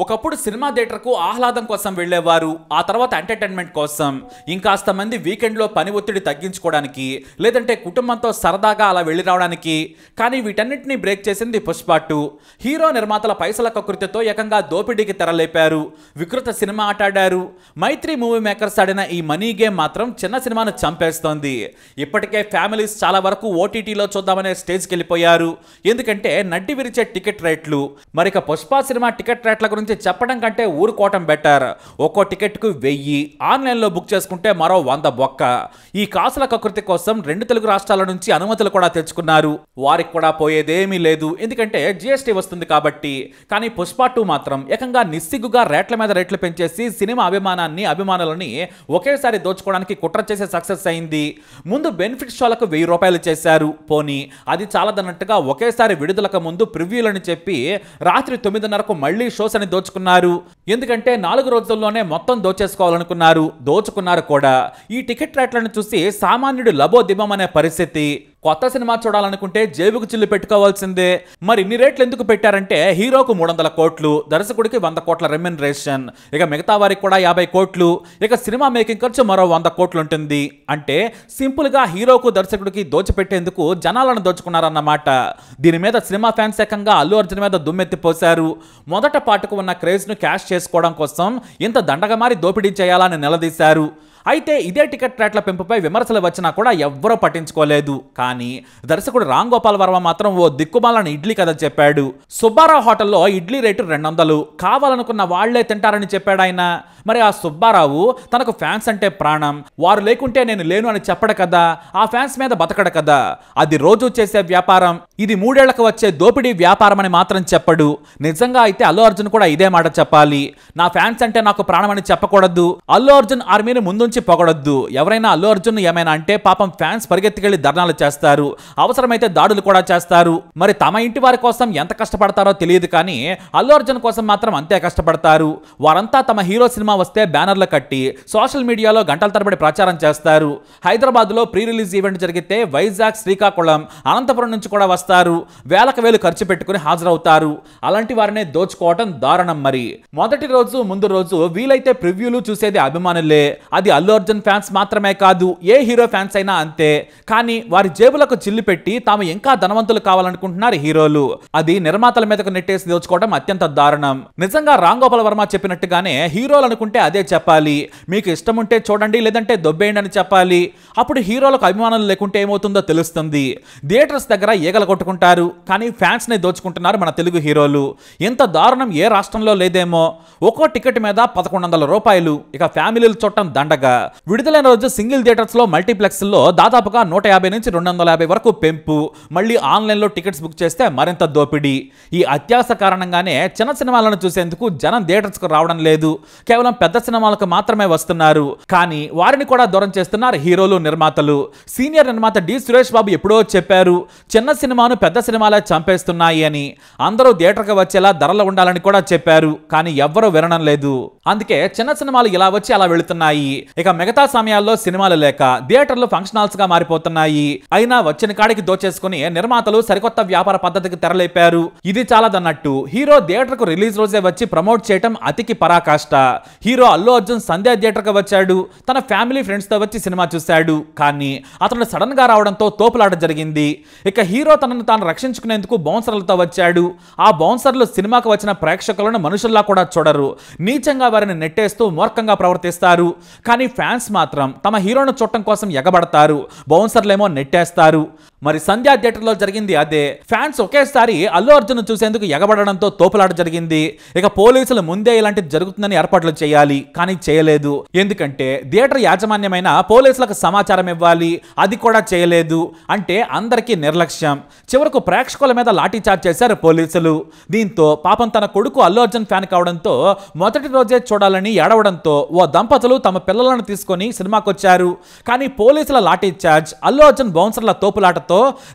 ఒకప్పుడు సినిమా థియేటర్కు ఆహ్లాదం కోసం వెళ్ళేవారు. ఆ తర్వాత ఎంటర్టైన్మెంట్ కోసం, ఇంకాస్త మంది వీకెండ్లో పని ఒత్తిడి తగ్గించుకోవడానికి, లేదంటే కుటుంబంతో సరదాగా అలా వెళ్ళి రావడానికి. కానీ వీటన్నిటిని బ్రేక్ చేసింది పుష్ప 2. హీరో నిర్మాతల పైసల కకృతితో ఏకంగా దోపిడీకి తెరలేపారు. వికృత సినిమా ఆటాడారు. మైత్రి మూవీ మేకర్స్ ఆడిన ఈ మనీ గేమ్ మాత్రం చిన్న సినిమాను చంపేస్తోంది. ఇప్పటికే ఫ్యామిలీస్ చాలా వరకు ఓటీటీలో చూద్దామనే స్టేజ్కి వెళ్ళిపోయారు. ఎందుకంటే నడ్డి విరిచే టికెట్ రేట్లు. మరిక పుష్ప సినిమా టికెట్ రేట్ల గురించి చెప్పడం కంటే ఊరుకోవటం బెటర్. ఒక్కో టికెట్కు 1000, ఆన్లైన్లో బుక్ చేసుకుంటే మరో 100 బొక్క. ఈ కాసుల కకృతి కోసం 2 తెలుగు రాష్ట్రాల నుంచి అనుమతులు కూడా తెచ్చుకున్నారు. వారికి కూడా పోయేదేమీ లేదు, ఎందుకంటే జిఎస్టీ వస్తుంది కాబట్టి. కానీ పుష్ప 2 మాత్రం ఏకంగా నిస్సిగ్గుగా రేట్ల మీద రేట్లు పెంచేసి సినిమా అభిమానులని ఒకేసారి దోచుకోవడానికి కుట్ర చేసే సక్సెస్ అయింది. ముందు బెనిఫిట్ షోలకు 1000 రూపాయలు చేశారు. పోనీ అది చాలదన్నట్టుగా ఒకేసారి విడుదలకు ముందు ప్రివ్యూలని చెప్పి రాత్రి 9:30కు మళ్ళీ షోస్ అని దోచుకున్నారు. ఎందుకంటే 4 రోజుల్లోనే మొత్తం దోచేసుకోవాలనుకున్నారు. దోచుకున్నారు కూడా. ఈ టికెట్ రేట్లను చూసి సామాన్యుడు లబోదిబం అనే పరిస్థితి. కొత్త సినిమా చూడాలనుకుంటే జేబుకు చిల్లు పెట్టుకోవాల్సిందే. మరి ఇన్ని రేట్లు ఎందుకు పెట్టారంటే హీరోకు 300 కోట్లు, దర్శకుడికి 100 కోట్ల రెమ్యునరేషన్, ఇక మిగతా వారికి కూడా 50 కోట్లు, ఇక సినిమా మేకింగ్ ఖర్చు మరో 100 కోట్లు ఉంటుంది. అంటే సింపుల్ గా హీరోకు దర్శకుడికి దోచిపెట్టేందుకు జనాలను దోచుకున్నారన్నమాట. దీని మీద సినిమా ఫ్యాన్స్ ఏకంగా అల్లు అర్జున్ మీద దుమ్మెత్తిపోశారు. మొదట పాటుకు ఉన్న క్రేజ్ ను క్యాష్ చేసుకోవడం కోసం ఇంత దండగమారి దోపిడీ చేయాలని నిలదీశారు. అయితే ఇదే టికెట్ రేట్ల పెంపుపై విమర్శలు వచ్చినా కూడా ఎవ్వరూ పట్టించుకోలేదు. కానీ దర్శకుడు రామ్ గోపాల్ వర్మ మాత్రం ఓ దిక్కుమాలని ఇడ్లీ కథ చెప్పాడు. సుబ్బారావు హోటల్లో ఇడ్లీ రేటు 200, కావాలనుకున్న వాళ్లే తింటారని చెప్పాడు ఆయన. మరి ఆ సుబ్బారావు తనకు ఫ్యాన్స్ అంటే ప్రాణం, వారు లేకుంటే నేను లేను అని చెప్పడు కదా, ఆ ఫ్యాన్స్ మీద బతకడు కదా. అది రోజు చేసే వ్యాపారం, ఇది 3 ఏళ్లకు వచ్చే దోపిడీ వ్యాపారం అని మాత్రం చెప్పడు. నిజంగా అయితే అల్లు అర్జున్ కూడా ఇదే మాట చెప్పాలి. నా ఫ్యాన్స్ అంటే నాకు ప్రాణం అని చెప్పకూడదు. అల్లు అర్జున్ ఆర్మీని ముందుంచి పొగడొద్దు. ఎవరైనా అల్లు అర్జున్ ఏమైనా అంటే పాపం ఫ్యాన్స్ పరిగెత్తికెళ్లి ధర్నాలు చేస్తారు, అవసరమైతే దాడులు కూడా చేస్తారు. మరి తమ ఇంటి వారి కోసం ఎంత కష్టపడతారో తెలియదు, కానీ అల్లు అర్జున్ కోసం మాత్రం అంతే కష్టపడతారు. వారంతా తమ హీరో సినిమా వస్తే బ్యానర్లు కట్టి సోషల్ మీడియాలో గంటల తరబడి ప్రచారం చేస్తారు. హైదరాబాద్ లో ప్రీ రిలీజ్ ఈవెంట్ జరిగితే వైజాగ్, శ్రీకాకుళం, అనంతపురం నుంచి కూడా వస్తారు. వేలకు వేలు ఖర్చు పెట్టుకుని హాజరవుతారు. అలాంటి వారినే దోచుకోవటం దారుణం. మరి మొదటి రోజు ముందు రోజు వీలైతే ప్రివ్యూలు చూసేది అభిమానులే. అది అల్లు అర్జున్ ఫ్యాన్స్ మాత్రమే కాదు, ఏ హీరో ఫ్యాన్స్ అయినా అంతే. కానీ వారి జేబులకు చిల్లు పెట్టి తాము ఇంకా ధనవంతులు కావాలనుకుంటున్నారు హీరోలు. అది నిర్మాతల మీదకు నెట్టేసి దోచుకోవడం అత్యంత దారుణం. నిజంగా రామ్ గోపాల్ వర్మ చెప్పినట్టుగానే హీరోలు అనుకుంటే అదే చెప్పాలి. మీకు ఇష్టం ఉంటే చూడండి, లేదంటే దొబ్బేయండి అని చెప్పాలి. అప్పుడు హీరోలకు అభిమానులు లేకుంటే ఏమవుతుందో తెలుస్తుంది. థియేటర్స్ దగ్గర ఈగలు కొట్టుకుంటారు, కానీ ఫ్యాన్స్ ని దోచుకుంటున్నారు మన తెలుగు హీరోలు. ఇంత దారుణం ఏ రాష్ట్రంలో లేదేమో. ఒక్కో టికెట్ మీద 1100 రూపాయలు. ఇక ఫ్యామిలీలు చూడటం దండగా. విడుదలైన రోజు సింగిల్ థియేటర్స్ లో, మల్టీప్లెక్స్ లో దాదాపుగా 150 నుంచి 250 వరకు పెంపు. మళ్ళీ ఆన్లైన్ లో టికెట్స్ బుక్ చేస్తే మరింత దోపిడీ. ఈ అత్యాశ కారణంగానే చిన్న సినిమాలను చూసేందుకు జనం థియేటర్స్ కు రావడం లేదు. కేవలం పెద్ద సినిమాలకు మాత్రమే వస్తున్నారు. కానీ వారిని కూడా దూరం చేస్తున్నారు హీరోలు, నిర్మాతలు. సీనియర్ నిర్మాత డి సురేష్ బాబు ఎప్పుడో చెప్పారు, చిన్న సినిమాను పెద్ద సినిమాలే చంపేస్తున్నాయి అని. అందరూ థియేటర్కి వచ్చేలా ధరలు ఉండాలని కూడా చెప్పారు. కానీ ఎవ్వరూ వినడం లేదు. అందుకే చిన్న సినిమాలు ఇలా వచ్చి అలా వెళుతున్నాయి. ఇక మిగతా సమయాల్లో సినిమాలు లేక థియేటర్లు ఫంక్షన్ హాల్స్ గా మారిపోతున్నాయి. అయినా వచ్చిన కాడికి దోచేసుకుని నిర్మాతలు సరికొత్త వ్యాపార పద్ధతికి తెరలేపారు. ఇది చాలదన్నట్టు హీరో థియేటర్ కు రిలీజ్ రోజే వచ్చి ప్రమోట్ చేయటం అతికి పరాకాష్ట. హీరో అల్లు అర్జున్ సంధ్యా థియేటర్ కు వచ్చాడు. తన ఫ్యామిలీ ఫ్రెండ్స్ తో వచ్చి సినిమా చూశాడు. కానీ అతను సడన్ గా రావడంతో తోపులాట జరిగింది. ఇక హీరో తనను తాను రక్షించుకునేందుకు బౌన్సర్లతో వచ్చాడు. ఆ బౌన్సర్లు సినిమాకు వచ్చిన ప్రేక్షకులను మనుషుల్లా కూడా చూడరు. నీచంగా వారిని నెట్టేస్తూ మూర్ఖంగా ప్రవర్తిస్తారు. కానీ ఫ్యాన్స్ మాత్రం తమ హీరోను చూడటం కోసం ఎగబడతారు. బౌన్సర్లేమో నెట్టేస్తారు. మరి సంధ్యా థియేటర్లో జరిగింది అదే. ఫ్యాన్స్ ఒకేసారి అల్లు అర్జున్ చూసేందుకు ఎగబడడంతో తోపులాట జరిగింది. ఇక పోలీసులు ముందే ఇలాంటిది జరుగుతుందని ఏర్పాట్లు చేయాలి, కానీ చేయలేదు. ఎందుకంటే థియేటర్ యాజమాన్యమైన పోలీసులకు సమాచారం ఇవ్వాలి, అది కూడా చేయలేదు. అంటే అందరికీ నిర్లక్ష్యం. చివరకు ప్రేక్షకుల మీద లాఠీ చార్జ్ చేశారు పోలీసులు. దీంతో పాపం తన కొడుకు అల్లు అర్జున్ ఫ్యాన్ కావడంతో మొదటి రోజే చూడాలని ఏడవడంతో ఓ దంపతులు తమ పిల్లలను తీసుకొని సినిమాకొచ్చారు. కానీ పోలీసుల లాఠీ చార్జ్, అల్లు అర్జున్ బౌన్సర్ల తోపులాట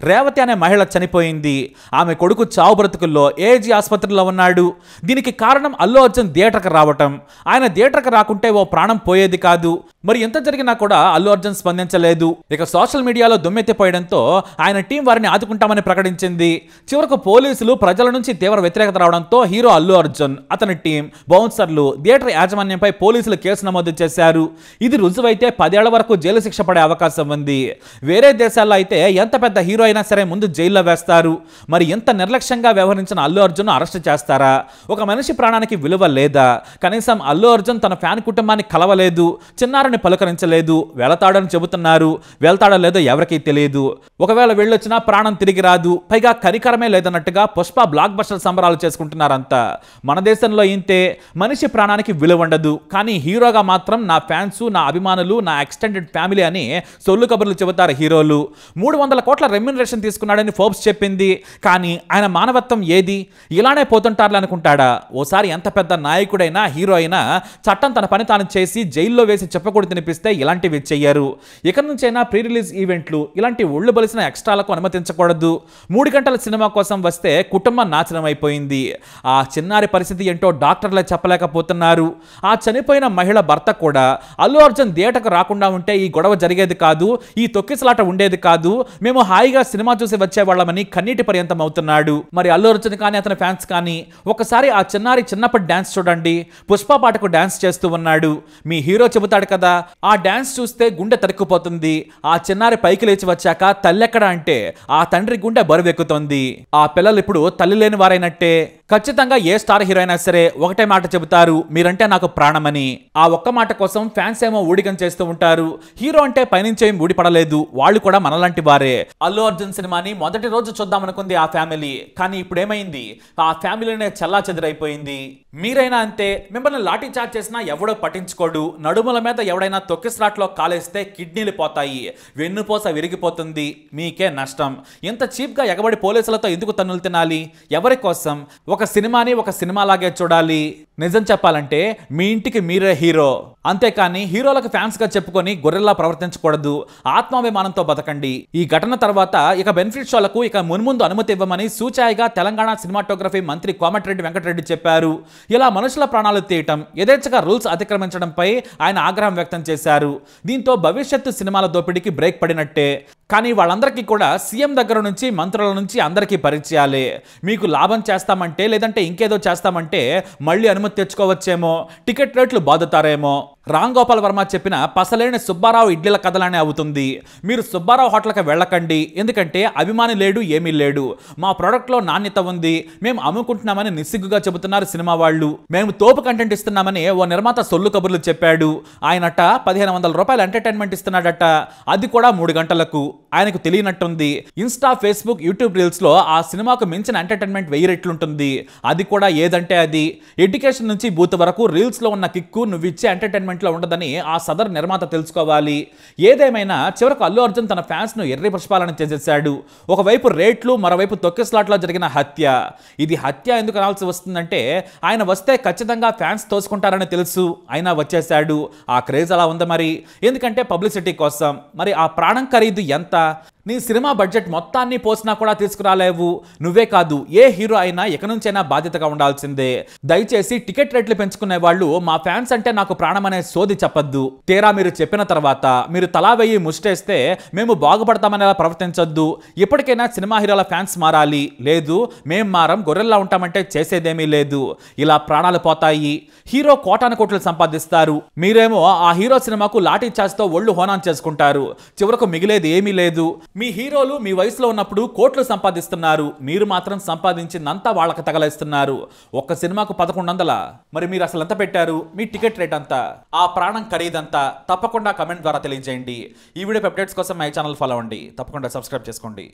రేవతి అనే మహిళ చనిపోయింది. ఆమె కొడుకు చావు బ్రతుకుల్లో ఏజీ ఆసుపత్రిలో ఉన్నాడు. దీనికి కారణం అల్లు అర్జున్ థియేటర్కి రావటం. ఆయన థియేటర్కి రాకుంటే ఓ ప్రాణం పోయేది కాదు. మరి ఎంత జరిగినా కూడా అల్లు అర్జున్ స్పందించలేదు. ఇక సోషల్ మీడియాలో దుమ్మెత్తిపోయడంతో ఆయన టీం వారిని ఆదుకుంటామని ప్రకటించింది. చివరకు పోలీసులు ప్రజల నుంచి తీవ్ర వ్యతిరేకత రావడంతో హీరో అల్లు అర్జున్, అతని టీం, బౌన్సర్లు, థియేటర్ యాజమాన్యంపై పోలీసులు కేసు నమోదు చేశారు. ఇది రుజువైతే 10 ఏళ్ల వరకు జైలు శిక్ష పడే అవకాశం ఉంది. వేరే దేశాల్లో అయితే ఎంత పెద్ద హీరో అయినా సరే ముందు జైల్లో వేస్తారు. మరి ఎంత నిర్లక్ష్యంగా వ్యవహరించిన అల్లు అర్జున్ అరెస్ట్ చేస్తారా? ఒక మనిషి ప్రాణానికి విలువ లేదా? కనీసం అల్లు అర్జున్ తన ఫ్యాన్ కుటుంబాన్ని కలవలేదు, చిన్నారిని పలకరించలేదు. వెళతాడని చెబుతున్నారు, వెళ్తాడో లేదో ఎవరికీ తెలియదు. ఒకవేళ వెళ్ళొచ్చినా ప్రాణం తిరిగి రాదు. పైగా కనికరమే లేదన్నట్టుగా పుష్ప బ్లాక్ బస్టర్ సంబరాలు చేసుకుంటున్నారంతా. మన దేశంలో ఇంతే, మనిషి ప్రాణానికి విలువ ఉండదు. కానీ హీరోగా మాత్రం నా ఫ్యాన్స్, నా అభిమానులు, నా ఎక్స్టెండెడ్ ఫ్యామిలీ అని సొల్లు కబుర్లు చెబుతారు హీరోలు. 300 కోట్ల రెమ్యునరేషన్ తీసుకున్నాడని ఫోర్బ్స్ చెప్పింది. కానీ ఆయన మానవత్వం ఏది? ఇలానే పోతుంటారులే అనుకుంటాడా? ఓసారి ఎంత పెద్ద నాయకుడైనా హీరో అయినా చట్టం తన పని తాను చేసి జైల్లో వేసి చెప్పకూడదు తినిపిస్తే ఇలాంటివి చెయ్యరు. ఇక నుంచైనా ప్రీ రిలీజ్ ఈవెంట్లు, ఇలాంటి ఒళ్ళు బలిసిన ఎక్స్ట్రాలకు అనుమతించకూడదు. 3 గంటల సినిమా కోసం వస్తే కుటుంబం నాశనం అయిపోయింది. ఆ చిన్నారి పరిస్థితి ఏంటో డాక్టర్లే చెప్పలేకపోతున్నారు. ఆ చనిపోయిన మహిళ భర్త కూడా అల్లు అర్జున్ థియేటర్కు రాకుండా ఉంటే ఈ గొడవ జరిగేది కాదు, ఈ తొక్కిసలాట ఉండేది కాదు, మేము హాయిగా సినిమా చూసి వచ్చేవాళ్ళమని కన్నీటి పర్యంతం అవుతున్నాడు. మరి అల్లు అర్జున్ కానీ అతని ఫ్యాన్స్ కానీ ఒకసారి ఆ చిన్నారి చిన్నప్పటి డాన్స్ చూడండి. పుష్ప పాటకు డాన్స్ చేస్తూ ఉన్నాడు. మీ హీరో చెబుతాడు కదా, ఆ డాన్స్ చూస్తే గుండె తరుక్కుపోతుంది. ఆ చిన్నారి పైకి లేచి వచ్చాక తల్లెక్కడ అంటే ఆ తండ్రి గుండె బరువెక్కుతోంది. ఆ పిల్లలు ఇప్పుడు తల్లి లేని వారైనట్టే. ఖచ్చితంగా ఏ స్టార్ హీరో అయినా సరే ఒకటే మాట చెబుతారు, మీరంటే నాకు ప్రాణమని. ఆ ఒక్క మాట కోసం ఫ్యాన్స్ ఏమో ఊడిగం చేస్తూ ఉంటారు. హీరో అంటే పైనుంచి ఏం ఊడిపడలేదు, వాళ్ళు కూడా మనలాంటి వారే. అల్లు అర్జున్ సినిమాని మొదటి రోజు చూద్దామనుకుంది ఆ ఫ్యామిలీ. కానీ ఇప్పుడు ఏమైంది? ఆ ఫ్యామిలీనే చల్లా చెదిరైపోయింది. మీరైనా అంతే. మిమ్మల్ని లాఠీ చార్జ్ చేసినా ఎవడో పట్టించుకోడు. నడుముల మీద ఎవడైనా తొక్కిసలాట్లో కాలేస్తే కిడ్నీలు పోతాయి, వెన్నుపోస విరిగిపోతుంది, మీకే నష్టం. ఇంత చీప్గా ఎగబడి పోలీసులతో ఎందుకు తన్నులు తినాలి? ఎవరి కోసం? ఒక సినిమాని ఒక సినిమాలాగే చూడాలి. నిజం చెప్పాలంటే మీ ఇంటికి మీరే హీరో. అంతేకాని హీరోలకు ఫ్యాన్స్ గా చెప్పుకొని గొర్రెల్లా ప్రవర్తించకూడదు. ఆత్మాభిమానంతో బతకండి. ఈ ఘటన తర్వాత ఇక బెనిఫిట్ షోలకు ఇక మున్ముందు అనుమతి ఇవ్వమని సూచాయిగా తెలంగాణ సినిమాటోగ్రఫీ మంత్రి కోమటిరెడ్డి వెంకటరెడ్డి చెప్పారు. ఇలా మనుషుల ప్రాణాలు తీయటం, యథేచ్ఛగా రూల్స్ అతిక్రమించడంపై ఆయన ఆగ్రహం వ్యక్తం చేశారు. దీంతో భవిష్యత్తు సినిమాల దోపిడీకి బ్రేక్ పడినట్టే. కానీ వాళ్ళందరికీ కూడా సీఎం దగ్గర నుంచి, మంత్రుల నుంచి అందరికీ పరిచయాలే. మీకు లాభం చేస్తామంటే, లేదంటే ఇంకేదో చేస్తామంటే మళ్ళీ అనుమతి తెచ్చుకోవచ్చేమో, టికెట్ రేట్లు బాదుతారేమో. రామ్ గోపాల్ వర్మ చెప్పిన పసలేని సుబ్బారావు ఇడ్లీల కథలానే అవుతుంది. మీరు సుబ్బారావు హోటల్కి వెళ్ళకండి, ఎందుకంటే అభిమాని లేడు, ఏమీ లేడు. మా ప్రోడక్ట్లో నాణ్యత ఉంది, మేము అమ్ముకుంటున్నామని నిస్సిగ్గుగా చెబుతున్నారు సినిమా వాళ్ళు. మేము తోపు కంటెంట్ ఇస్తున్నామని ఓ నిర్మాత సొల్లు కబుర్లు చెప్పాడు. ఆయనట 1500 రూపాయలు ఎంటర్టైన్మెంట్ ఇస్తున్నాడట, అది కూడా 3 గంటలకు. ఆయనకు తెలియనట్టుంది. ఇన్స్టా, ఫేస్బుక్, యూట్యూబ్ రీల్స్ లో ఆ సినిమాకు మించిన ఎంటర్టైన్మెంట్ 1000 రెట్లుంటుంది. అది కూడా ఏదంటే అది. ఎడ్యుకేషన్ నుంచి బూత్ వరకు రీల్స్ లో ఉన్న కిక్కు నువ్విచ్చే ఎంటర్టైన్మెంట్ లో ఉండదని ఆ సదర్ నిర్మాత తెలుసుకోవాలి. ఏదేమైనా చివరకు అల్లు అర్జున్ తన ఫ్యాన్స్ ను ఎర్రి పుష్పాలను చేసేశాడు. ఒకవైపు రేట్లు, మరోవైపు తొక్కిసలాట్లో జరిగిన హత్య. ఇది హత్య ఎందుకు అనాల్సి వస్తుందంటే ఆయన వస్తే ఖచ్చితంగా ఫ్యాన్స్ తోసుకుంటారని తెలుసు, అయినా వచ్చేశాడు. ఆ క్రేజ్ అలా ఉంది మరి. ఎందుకంటే పబ్లిసిటీ కోసం. మరి ఆ ప్రాణం ఖరీదు ఎంత? నీ సినిమా బడ్జెట్ మొత్తాన్ని పోసినా కూడా తీసుకురాలేవు. నువ్వే కాదు, ఏ హీరో అయినా ఇక నుంచైనా బాధ్యతగా ఉండాల్సిందే. దయచేసి టికెట్ రేట్లు పెంచుకునే వాళ్ళు మా ఫ్యాన్స్ అంటే నాకు ప్రాణం అనే సోది చెప్పొద్దు. తీరా మీరు చెప్పిన తర్వాత మీరు తలా వెయ్యి ముష్టేస్తే మేము బాగుపడతామనేలా ప్రవర్తించొద్దు. ఇప్పటికైనా సినిమా హీరోల ఫ్యాన్స్ మారాలి. లేదు మేం మారం, గొర్రెల్లా ఉంటామంటే చేసేదేమీ లేదు. ఇలా ప్రాణాలు పోతాయి. హీరో కోటాను కోట్లు సంపాదిస్తారు. మీరేమో ఆ హీరో సినిమాకు లాఠీ చార్జ్తో ఒళ్ళు హోనాన్ చేసుకుంటారు. చివరకు మిగిలేది ఏమీ లేదు. మీ హీరోలు మీ వయసులో ఉన్నప్పుడు కోట్లు సంపాదిస్తున్నారు. మీరు మాత్రం సంపాదించిందంతా వాళ్ళకి తగలేస్తున్నారు. ఒక్క సినిమాకు 1100. మరి మీరు అసలు ఎంత పెట్టారు? మీ టికెట్ రేట్ అంతా, ఆ ప్రాణం ఖరీదంతా? తప్పకుండా కమెంట్ ద్వారా తెలియజేయండి. ఈ వీడియో అప్డేట్స్ కోసం మై ఛానల్ ఫాలో అవ్వండి. తప్పకుండా సబ్స్క్రైబ్ చేసుకోండి.